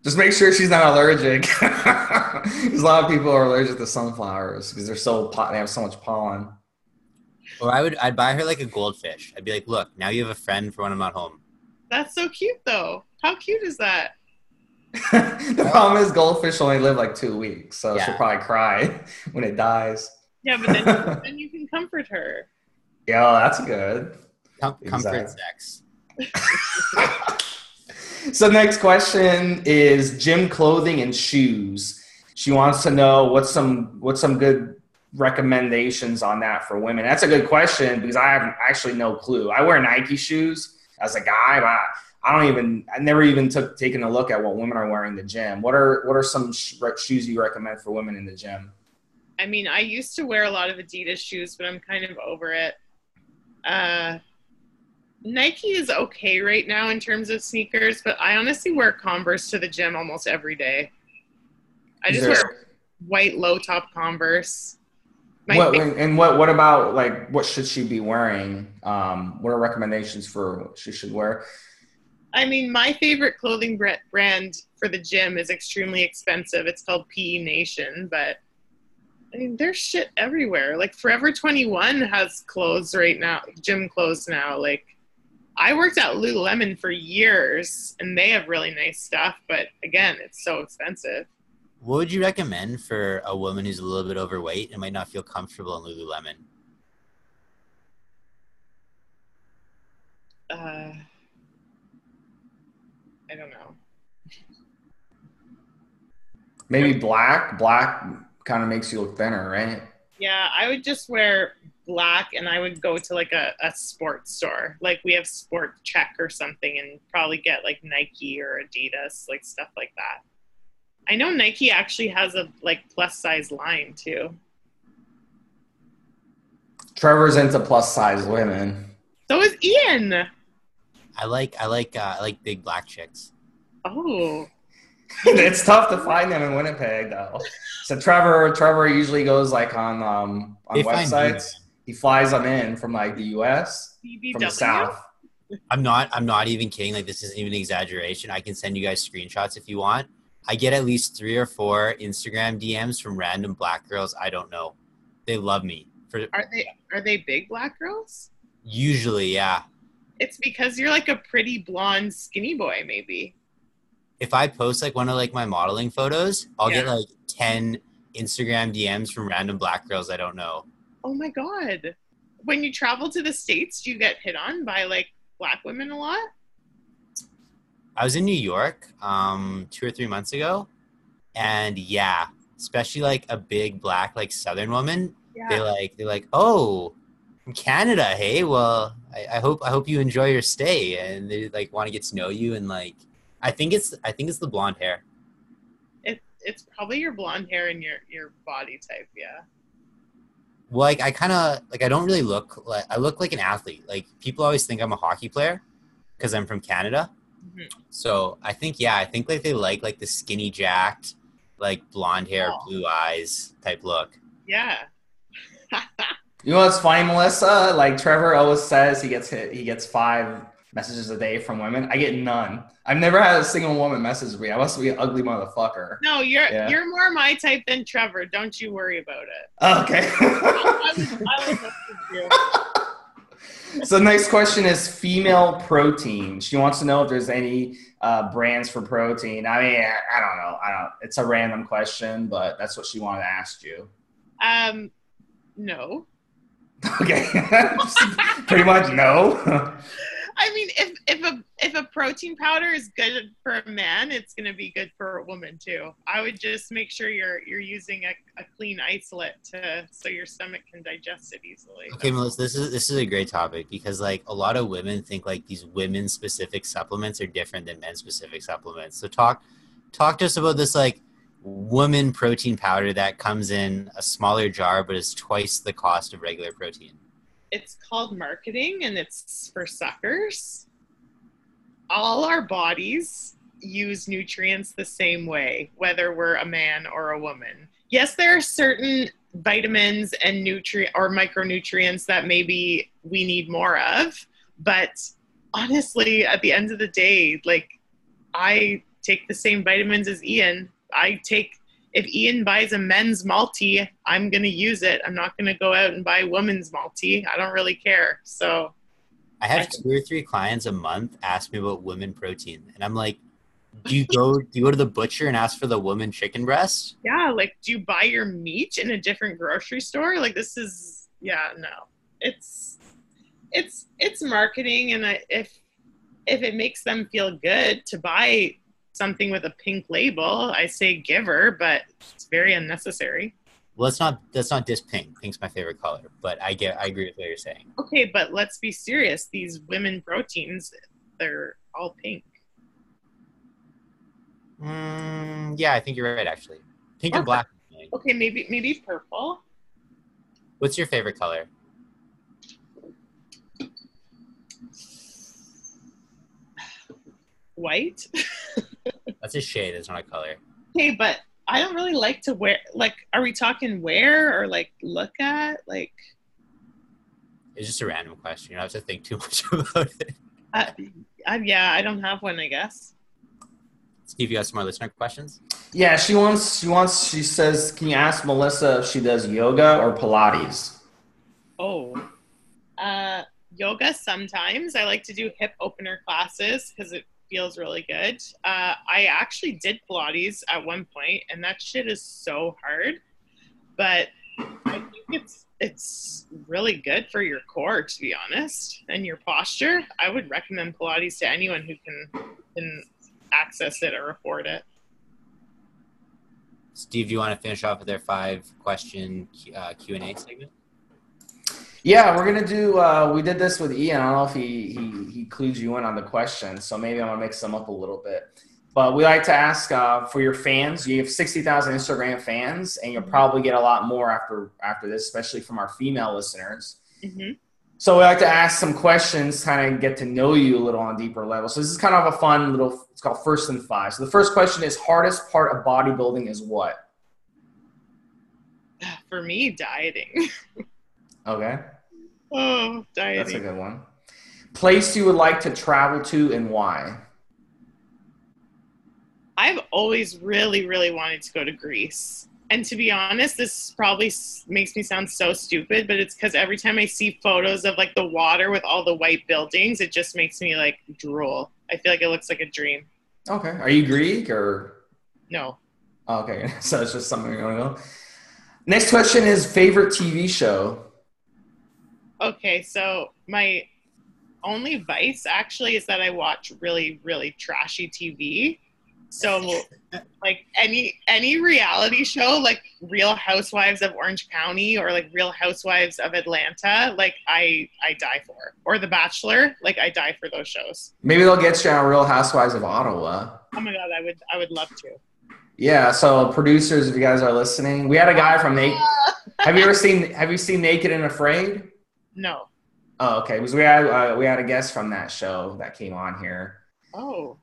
Just make sure she's not allergic. Because a lot of people are allergic to sunflowers because they have so much pollen. Or I'd buy her like a goldfish. I'd be like, look, now you have a friend for when I'm not home. That's so cute, though. How cute is that? The problem is goldfish only live like 2 weeks, so Yeah. she'll probably cry when it dies. Yeah, but then you can comfort her. Yeah, that's good. Comfort Exactly. sex. So next question is gym clothing and shoes. She wants to know what's some good recommendations on that for women. That's a good question because I have actually no clue. I wear Nike shoes as a guy, but I never even taken a look at what women are wearing in the gym. What are some shoes you recommend for women in the gym? I mean, I used to wear a lot of Adidas shoes, but I'm kind of over it. Nike is okay right now in terms of sneakers, but I honestly wear Converse to the gym almost every day. I just wear white low top Converse. What about like what should she be wearing? What are recommendations for what she should wear? I mean, my favorite clothing brand for the gym is extremely expensive. It's called PE Nation, but I mean, there's shit everywhere. Like Forever 21 has clothes right now, gym clothes now. Like I worked at Lululemon for years and they have really nice stuff, but again, it's so expensive. What would you recommend for a woman who's a little bit overweight and might not feel comfortable in Lululemon? I don't know. Maybe black. Black kind of makes you look thinner, right? Yeah, I would just wear black and I would go to like a sports store. Like we have Sport Check or something and probably get like Nike or Adidas, like stuff like that. I know Nike actually has a like plus size line too. Trevor's into plus size women. So is Ian. I like big black chicks. Oh. It's tough to find them in Winnipeg though. So Trevor usually goes like on websites. He flies them in from like the US, from the South. I'm not even kidding. Like this isn't even an exaggeration. I can send you guys screenshots if you want. I get at least 3 or 4 Instagram DMs from random black girls I don't know. They love me. Are they big black girls? Usually, yeah. It's because you're like a pretty blonde skinny boy, maybe. If I post like one of like my modeling photos, I'll get like 10 Instagram DMs from random black girls I don't know. Oh my God. When you travel to the States, do you get hit on by like black women a lot? I was in New York 2 or 3 months ago, and yeah, especially like a big black like Southern woman. Yeah. They're like, oh, from Canada, hey, well, I hope you enjoy your stay, and they like want to get to know you, and like I think it's the blonde hair. It's probably your blonde hair and your body type, yeah. Well, like I kind of like I don't really look like I look like an athlete. Like people always think I'm a hockey player because I'm from Canada. Mm-hmm. So I think like they like the skinny jacked, like blonde hair, blue eyes type look. Yeah. You know what's funny, Melissa? Like Trevor always says he gets 5 messages a day from women. I get none. I've never had a single woman message me. I must be an ugly motherfucker. No, you're more my type than Trevor. Don't you worry about it. Okay. I would listen to you. So next question is female protein. She wants to know if there's any brands for protein. I mean, I don't know. It's a random question, but that's what she wanted to ask you. No. Okay. Pretty much no. I mean, if a protein powder is good for a man, it's going to be good for a woman too. I would just make sure you're using a clean isolate so your stomach can digest it easily. Okay, Melissa, this is a great topic because like a lot of women think like these women specific supplements are different than men specific supplements. So talk to us about this like woman protein powder that comes in a smaller jar but is twice the cost of regular protein. It's called marketing and it's for suckers. All our bodies use nutrients the same way, whether we're a man or a woman. Yes, there are certain vitamins and or micronutrients that maybe we need more of, but honestly, at the end of the day, like I take the same vitamins as Ian. If Ian buys a men's multi, I'm going to use it. I'm not going to go out and buy women's multi. I don't really care. So I have 2 or 3 clients a month ask me about women protein. And I'm like, do you go to the butcher and ask for the woman chicken breast? Yeah. Like, do you buy your meat in a different grocery store? Like no, it's marketing. And if it makes them feel good to buy something with a pink label, I say give her, but it's very unnecessary. Well, let's not diss pink. Pink's my favorite color, but I agree with what you're saying. Okay, but let's be serious. These women proteins, they're all pink. Yeah, I think you're right, actually. Pink and black. Okay, maybe purple. What's your favorite color? White. That's a shade. It's not a color. Okay, but I don't really like to wear, like, are we talking wear or like look at? Like, it's just a random question. You don't have to think too much about it. Yeah, I don't have one, I guess. Steve, you got some more listener questions? Yeah, she says, can you ask Melissa if she does yoga or Pilates? Oh, yoga sometimes. I like to do hip opener classes because it feels really good. I actually did Pilates at one point, and that shit is so hard. But I think it's really good for your core, to be honest, and your posture. I would recommend Pilates to anyone who can access it or afford it. Steve, do you want to finish off with their 5-question Q&A segment? Yeah, we're gonna do. We did this with Ian. I don't know if he clues you in on the questions, so maybe I'm gonna mix them up a little bit. But we like to ask for your fans. You have 60,000 Instagram fans, and you'll probably get a lot more after this, especially from our female listeners. Mm-hmm. So we like to ask some questions, kind of get to know you a little on a deeper level. So this is kind of a fun little. It's called First and 5. So the first question is: hardest part of bodybuilding is what? For me, dieting. Okay. Oh, dieting. That's a good one. Place you would like to travel to and why? I've always really, really wanted to go to Greece. And to be honest, this probably makes me sound so stupid, but it's because every time I see photos of like the water with all the white buildings, it just makes me like drool. I feel like it looks like a dream. Okay. Are you Greek or? No. Okay. So it's just something you want to know. Next question is favorite TV show. Okay, so my only vice actually is that I watch really, really trashy TV. So like any reality show, like Real Housewives of Orange County or like Real Housewives of Atlanta, like I die for. Or The Bachelor, like I die for those shows. Maybe they'll get you on Real Housewives of Ottawa. Oh my God, I would love to. Yeah, so producers, if you guys are listening, we had a guy from Naked. Have you seen Naked and Afraid? No. Oh, okay. Because we had a guest from that show that came on here. Oh.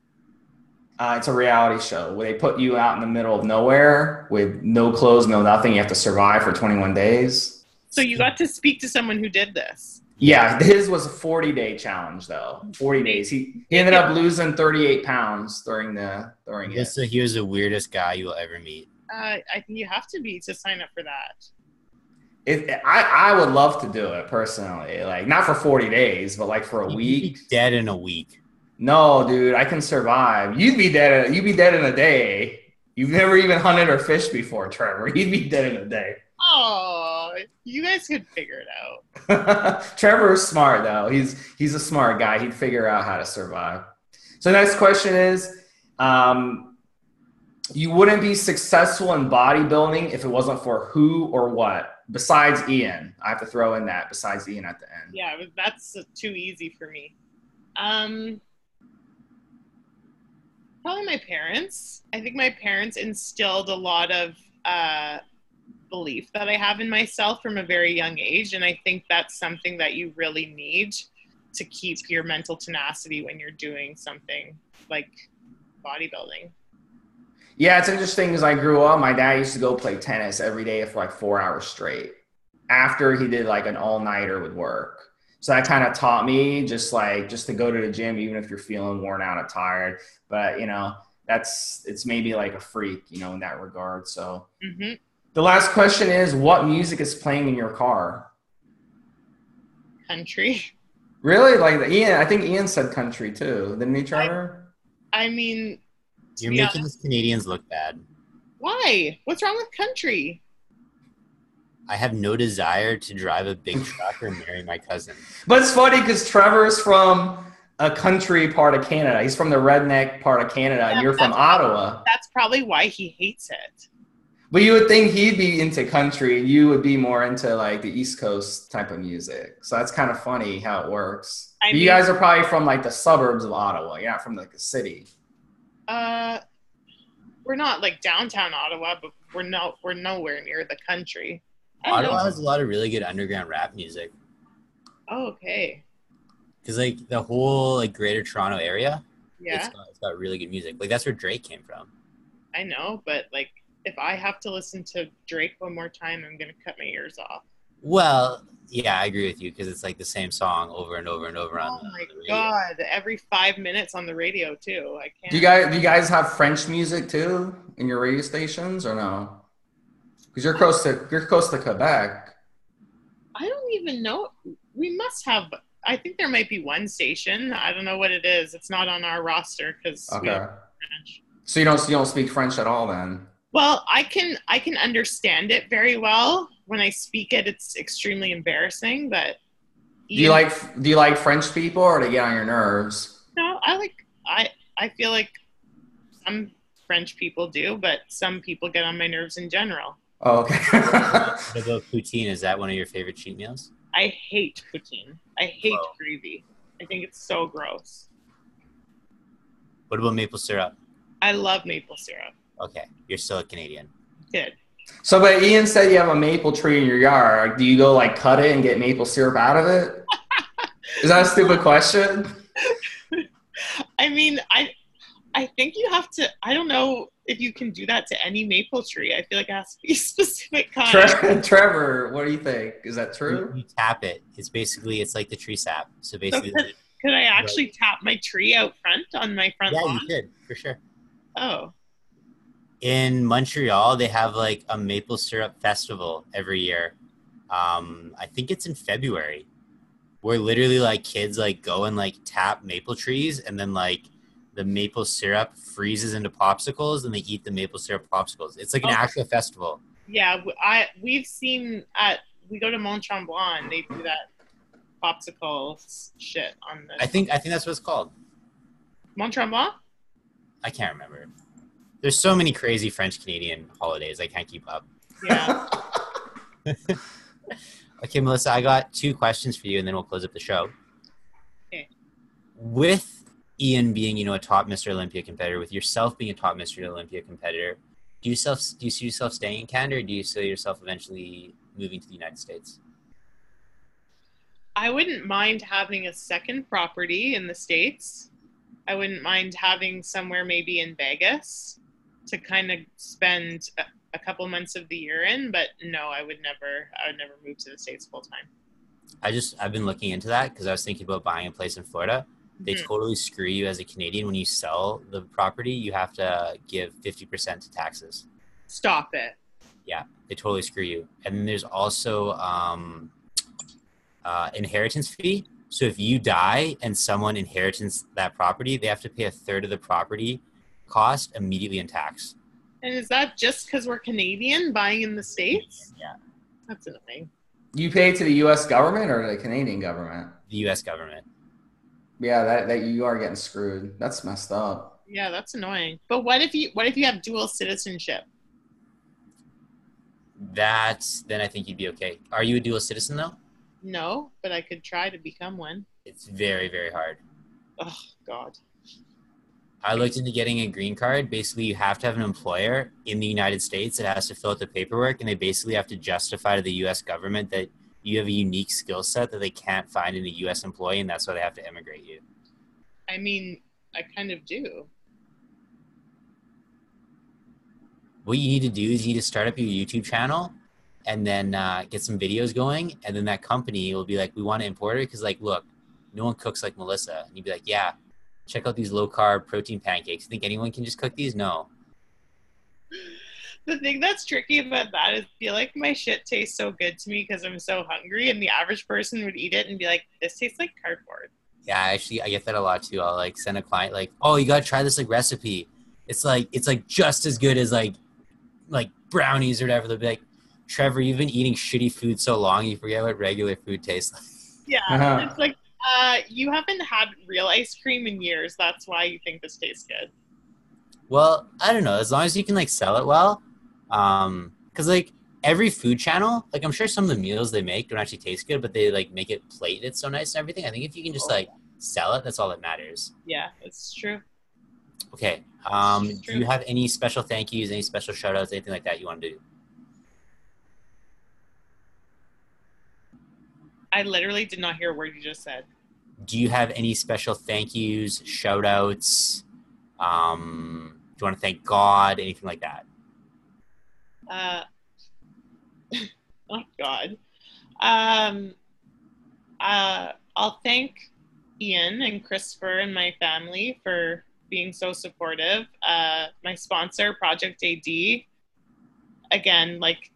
It's a reality show where they put you out in the middle of nowhere with no clothes, no nothing. You have to survive for 21 days. So you got to speak to someone who did this. Yeah, his was a 40-day challenge though. 40 days. He ended up losing 38 pounds during it. So he was the weirdest guy you will ever meet. I think you have to be to sign up for that. I would love to do it personally, like not for 40 days, but like for a week. You'd be dead in a week. No, dude, I can survive. You'd be dead in a day. You've never even hunted or fished before, Trevor. You'd be dead in a day. Oh, you guys could figure it out. Trevor's smart though. He's a smart guy. He'd figure out how to survive. So next question is, you wouldn't be successful in bodybuilding if it wasn't for who or what? Besides Ian. I have to throw in that, besides Ian at the end. Yeah, that's too easy for me. Probably my parents. I think my parents instilled a lot of belief that I have in myself from a very young age, and I think that's something that you really need to keep your mental tenacity when you're doing something like bodybuilding. Yeah, it's interesting. As I grew up, my dad used to go play tennis every day for like 4 hours straight after he did like an all-nighter with work. So that kind of taught me just to go to the gym, even if you're feeling worn out or tired. But, it's maybe like a freak, in that regard. So The last question is, what music is playing in your car? Country. Really? Like Ian, I think Ian said country too. Didn't he, Trevor? I mean, you're making us Canadians look bad. Why? What's wrong with country? I have no desire to drive a big truck or marry my cousin. But it's funny because Trevor's from a country part of Canada. He's from the redneck part of Canada, and you're from Ottawa. That's probably why he hates it. But you would think he'd be into country, and you would be more into like the East Coast type of music. So that's kind of funny how it works. You guys are probably from like the suburbs of Ottawa. You're not from like the city. We're not like downtown Ottawa, but we're nowhere near the country. Ottawa has a lot of really good underground rap music. Oh, okay. Because like the whole like Greater Toronto area, yeah, it's got really good music. Like that's where Drake came from. I know, but like if I have to listen to Drake one more time, I'm gonna cut my ears off. Well, yeah, I agree with you because it's like the same song over and over and over on. Oh my god! Every 5 minutes on the radio too. I can't. Do you guys have French music too in your radio stations or no? Because you're close to Quebec. I don't even know. We must have. I think there might be one station. I don't know what it is. It's not on our roster because we have French. So you don't speak French at all then? Well, I can understand it very well. When I speak it, it's extremely embarrassing. But do you like French people, or do they get on your nerves? No, I feel like some French people do, but some people get on my nerves in general. Oh, okay. What about poutine? Is that one of your favorite cheat meals? I hate poutine. I hate gravy. I think it's so gross. What about maple syrup? I love maple syrup. Okay, you're still a Canadian. Good. So, but Ian said you have a maple tree in your yard. Do you go like cut it and get maple syrup out of it? Is that a stupid question? I mean, I think you have to. I don't know if you can do that to any maple tree. I feel like it has to be a specific kind. Trevor, what do you think? Is that true? You tap it. It's like the tree sap. So basically, could I actually tap my tree out front on my front lawn? Yeah, you could for sure. Oh. In Montreal, they have like a maple syrup festival every year. I think it's in February, where literally like kids like go and like tap maple trees, and then like the maple syrup freezes into popsicles, and they eat the maple syrup popsicles. It's like an actual festival. Yeah, we've seen we go to Mont Tremblant, and they do that popsicle shit on the. I think that's what it's called. Mont Tremblant? I can't remember. There's so many crazy French Canadian holidays. I can't keep up. Yeah. Okay, Melissa, I got 2 questions for you, and then we'll close up the show. Okay. With Ian being, a top Mr. Olympia competitor, with yourself being a top Mr. Olympia competitor, do you see yourself staying in Canada, or do you see yourself eventually moving to the United States? I wouldn't mind having a second property in the States. I wouldn't mind having somewhere maybe in Vegas to kind of spend a couple months of the year in, but no, I would never move to the States full time. I've been looking into that because I was thinking about buying a place in Florida. They totally screw you as a Canadian when you sell the property. You have to give 50% to taxes. Stop it. Yeah, they totally screw you. And then there's also inheritance fee. So if you die and someone inherits that property, they have to pay a third of the property cost immediately in tax. And is that just because we're Canadian buying in the States? Yeah. That's annoying. You pay to the U.S. government or the Canadian government? The U.S. government. Yeah, that you are getting screwed. That's messed up. Yeah, that's annoying. But what if you have dual citizenship? Then I think you'd be okay. Are you a dual citizen though? No, but I could try to become one. It's very, very hard. Oh, God. I looked into getting a green card. Basically, you have to have an employer in the United States that has to fill out the paperwork, and they basically have to justify to the U.S. government that you have a unique skill set that they can't find in a U.S. employee, and that's why they have to immigrate you. I mean, I kind of do. What you need to do is you need to start up your YouTube channel and then get some videos going, and then that company will be like, we want to import it because, like, look, no one cooks like Melissa. And you'd be like, yeah, check out these low-carb protein pancakes. You think anyone can just cook these? No. The thing that's tricky about that is I feel like my shit tastes so good to me because I'm so hungry, and the average person would eat it and be like, this tastes like cardboard. Yeah, actually, I get that a lot too. I'll like send a client like, oh, you gotta try this like recipe. It's like just as good as like brownies or whatever. They'll be like, Trevor, you've been eating shitty food so long, you forget what regular food tastes like. Yeah, It's like, you haven't had real ice cream in years. That's why you think this tastes good. Well, I don't know. As long as you can like sell it well, because like every food channel, like I'm sure some of the meals they make don't actually taste good, but they like make it plated so nice and everything. I think if you can just like sell it, that's all that matters. Yeah, it's true. Okay. Do you have any special thank yous, any special shout outs, anything like that you want to do? I literally did not hear a word you just said. Do you have any special thank yous, shout outs? Do you want to thank God, anything like that? Oh God. I'll thank Ian and Christopher and my family for being so supportive. My sponsor, Project AD. Again, like,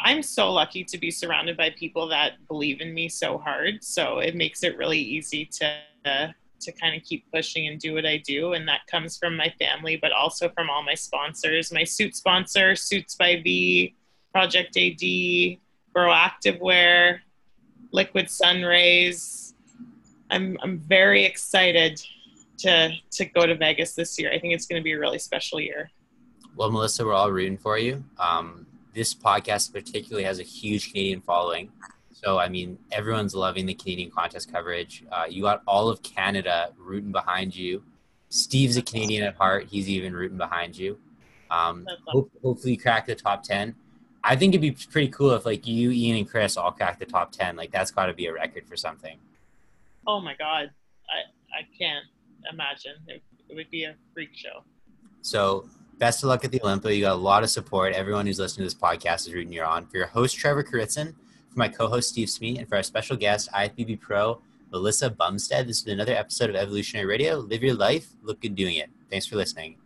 I'm so lucky to be surrounded by people that believe in me so hard. So it makes it really easy to kind of keep pushing and do what I do. And that comes from my family, but also from all my sponsors. My suit sponsor, Suits by V, Project AD, Bro Activewear, Liquid Sun Rays. I'm very excited to go to Vegas this year. I think it's going to be a really special year. Well, Melissa, we're all rooting for you. This podcast particularly has a huge Canadian following. So, I mean, everyone's loving the Canadian contest coverage. You got all of Canada rooting behind you. Steve's a Canadian at heart. He's even rooting behind you. Hopefully you crack the top 10. I think it'd be pretty cool if, like, you, Ian, and Chris all crack the top 10. Like, that's got to be a record for something. Oh, my God. I can't imagine. It would be a freak show. So, best of luck at the Olympia. You got a lot of support. Everyone who's listening to this podcast is rooting you on. For your host, Trevor Kouritzin, for my co-host, Steve Smee, and for our special guest, IFBB Pro, Melissa Bumstead, this is another episode of Evolutionary Radio. Live your life. Look good doing it. Thanks for listening.